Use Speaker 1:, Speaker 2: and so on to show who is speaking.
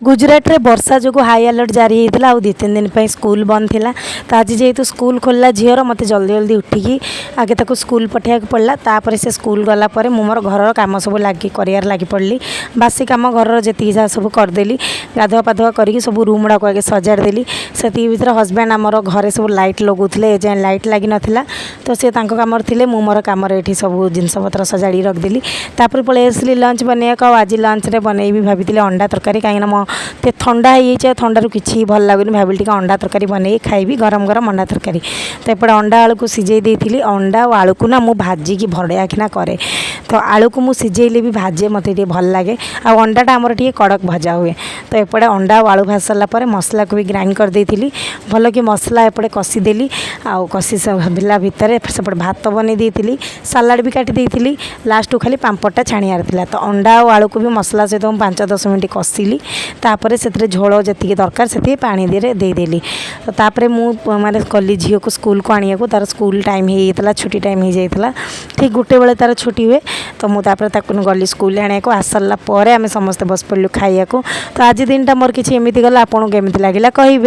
Speaker 1: गुजरात रे वर्षा जो high alert जारी होता आ 2-3 दिन पर स्कूल बंद थिला। तो आज जेहेतु स्कूल खोलला झीर मत जल्दी जल्दी उठिकी आगे ताको स्कूल पठा पड़ा। तापर से स्कूल गलापर मोर घर कम सब लगी कर लगी पड़ी। बासी कम घर जी जहाँ सब करदेली गाधुआ पाधुआ करके सब रूम गुड़ाक आगे सजाड़देली। से भर हजबैंड आमर घरे सब लाइट लगुले एजाए लाइट लगी नाला। तो सी कम थे मु मोर कम ये सब जिनपतर सजाड़ी रखदेली। तापर पलि आसली लंच बनवाक। आज लंच रे बनईबी भाभी अंडा तरकारी कहीं मो ते ठंडा हो ठंडारू किसी भल लगुनि भाविली टी अंडा तरकारी बनई खाइबी गरम गरम अंडा तरकारी। तो एपटे अंडा आलू को सिझे देती अंडा और आलू को ना मु भाजिकी भड़िया किना करे। तो आलू को मुझे सिझेले भी भाजे मत भल लगे आ अंडाटा आमर टे कड़क भजा हुए। तो एपटे अंडा और आलू भाज सारापर मसला को भी ग्राइंड कर देती भल कि मसला एपटे कषिदेली आउ कषि भाला भितर सेपटे भात बन देती सालाड भी काटी देती लास्ट को खाली पांपड़टा छाणियार था। तो अंडा और आलू को भी मसला सहित 5-10 मिनट कषिली तापर से झोल जी दरकार से पानी देदेली। तो तापर मु माने कली झील को स्कूल को आनिया को तार स्कूल टाइम होता छुट्टी टाइम हो जाता ठीक 1 बेले तार छुट्टी हुए। तो मुझे गली स्कूल आने को आसारा पर आम समस्ते बस पड़ू खाइया को। तो आज दिन टा मोर किसी एमती गला आपको केमी लगे कहे।